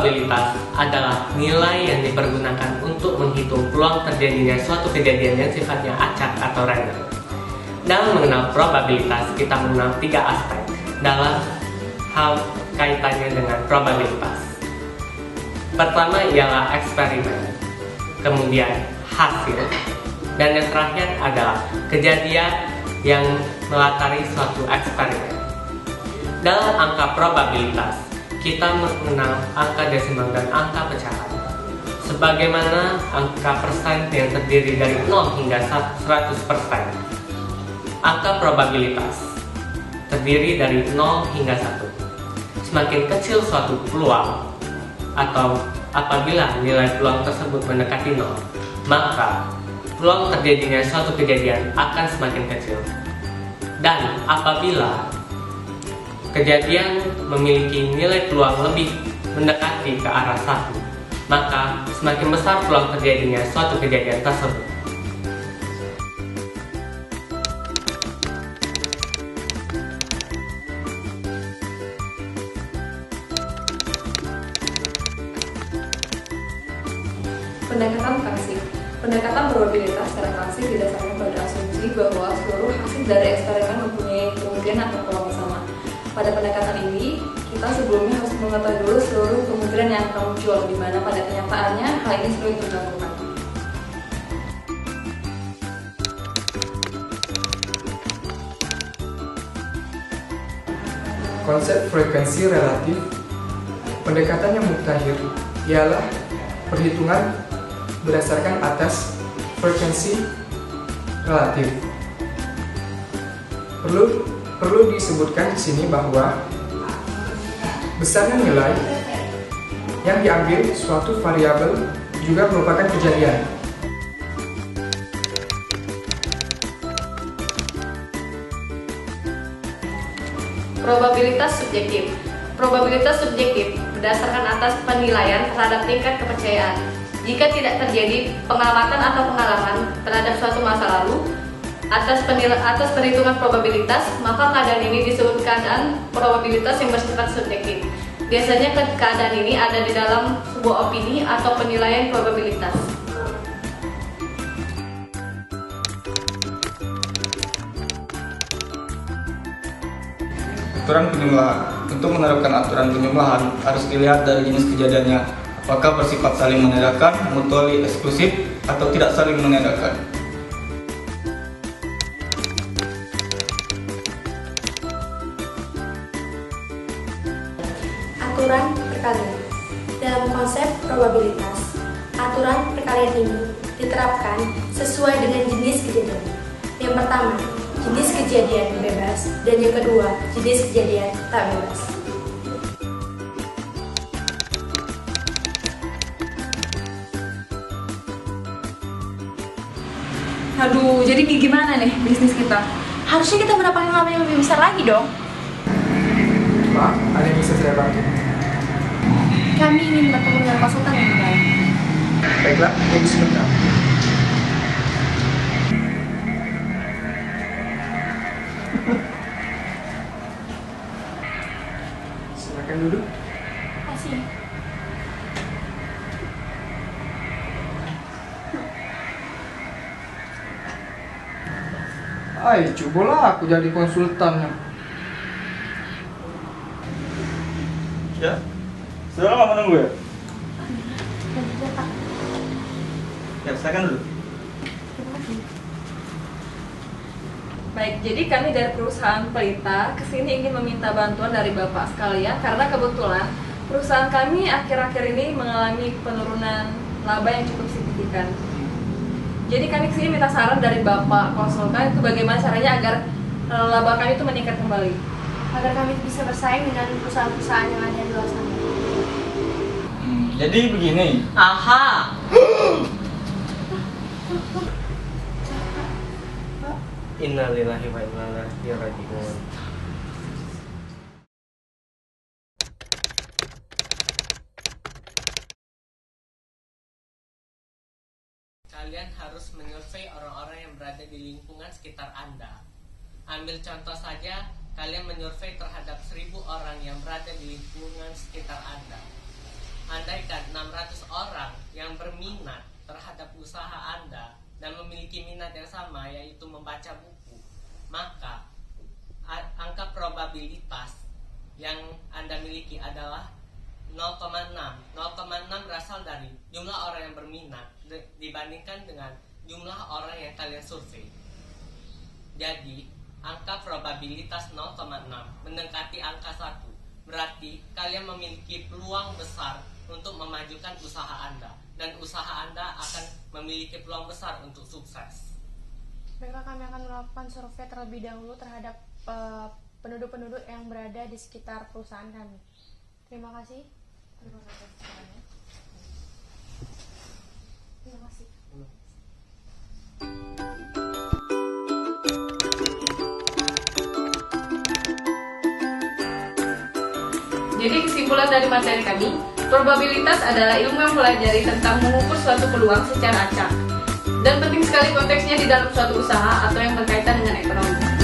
probabilitas adalah nilai yang dipergunakan untuk menghitung peluang terjadinya suatu kejadian yang sifatnya acak atau random. Dalam mengenal probabilitas, kita mengenal 3 aspek dalam hal kaitannya dengan probabilitas. Pertama ialah eksperimen, kemudian hasil, dan yang terakhir adalah kejadian yang melatari suatu eksperimen. Dalam angka probabilitas, kita mengenal angka desimal dan angka pecahan. Sebagaimana angka persen yang terdiri dari 0 hingga 100%. Angka probabilitas terdiri dari 0 hingga 1. Semakin kecil suatu peluang atau apabila nilai peluang tersebut mendekati 0, maka peluang terjadinya suatu kejadian akan semakin kecil. Dan apabila kejadian memiliki nilai peluang lebih mendekati ke arah 1, maka semakin besar peluang terjadinya suatu kejadian tersebut. Pendekatan fraksi. Pendekatan probabilitas secara fraksi didasarkan pada asumsi bahwa seluruh hasil dari eksperimen mempunyai kemungkinan atau peluang sama. Pada pendekatan ini, kita sebelumnya harus mengetahui dulu seluruh kemungkinan yang akan muncul, di mana pada kenyataannya hal ini sulit dilakukan. Konsep frekuensi relatif. Pendekatan yang mutakhir ialah perhitungan berdasarkan atas frekuensi relatif. Perlu disebutkan di sini bahwa besarnya nilai yang diambil suatu variabel juga merupakan kejadian. Probabilitas subjektif. Probabilitas subjektif berdasarkan atas penilaian terhadap tingkat kepercayaan. Jika tidak terjadi pengamatan atau pengalaman terhadap suatu masa lalu atas perhitungan probabilitas, maka keadaan ini disebut keadaan probabilitas yang bersifat subjektif. Biasanya keadaan ini ada di dalam sebuah opini atau penilaian probabilitas. Aturan penjumlahan. Untuk menerapkan aturan penjumlahan harus dilihat dari jenis kejadiannya, apakah bersifat saling menandakan, mutually eksklusif, atau tidak saling menandakan. Aturan perkalian. Dalam konsep probabilitas, aturan perkalian ini diterapkan sesuai dengan jenis kejadian. Yang pertama, jenis kejadian bebas, dan yang kedua, jenis kejadian tak bebas. Aduh, jadi gimana nih bisnis kita? Harusnya kita mendapatkan laba yang lebih besar lagi dong. Pak, ada yang bisa saya bantu? Kami ingin bertemu dengan konsultan yang baik. Baiklah, tunggu sebentar. Silakan duduk. Kasih. Ay, cobalah aku jadi konsultannya. Ya, sudah lama menunggu ya? Ya, silakan dulu. Baik, jadi kami dari perusahaan Pelita kesini ingin meminta bantuan dari Bapak sekalian karena kebetulan perusahaan kami akhir-akhir ini mengalami penurunan laba yang cukup signifikan. Jadi kami kesini minta saran dari Bapak konsultan itu bagaimana caranya agar laba kami itu meningkat kembali. Agar kami bisa bersaing dengan perusahaan-perusahaan yang ada di luar sana. Jadi begini. Aha! Innalillahi wa inna ilaihi raji'un. Kalian harus menyurvei orang-orang yang berada di lingkungan sekitar Anda. Ambil contoh saja, kalian menyurvei terhadap 1000 orang yang berada di lingkungan sekitar Anda. andaikan 600 orang yang berminat terhadap usaha Anda dan memiliki minat yang sama, yaitu membaca buku, maka angka probabilitas yang Anda miliki adalah 0,6. 0,6 berasal dari jumlah orang yang berminat dibandingkan dengan jumlah orang yang kalian survei. Jadi, angka probabilitas 0,6 mendekati angka 1. Berarti kalian memiliki peluang besar untuk memajukan usaha Anda, dan usaha Anda akan memiliki peluang besar untuk sukses. Baiklah, kami akan melakukan survei terlebih dahulu terhadap penduduk-penduduk yang berada di sekitar perusahaan kami. Terima kasih. Terima kasih. Jadi kesimpulan dari materi kami, probabilitas adalah ilmu yang mempelajari tentang mengukur suatu peluang secara acak. Dan penting sekali konteksnya di dalam suatu usaha atau yang berkaitan dengan ekonomi.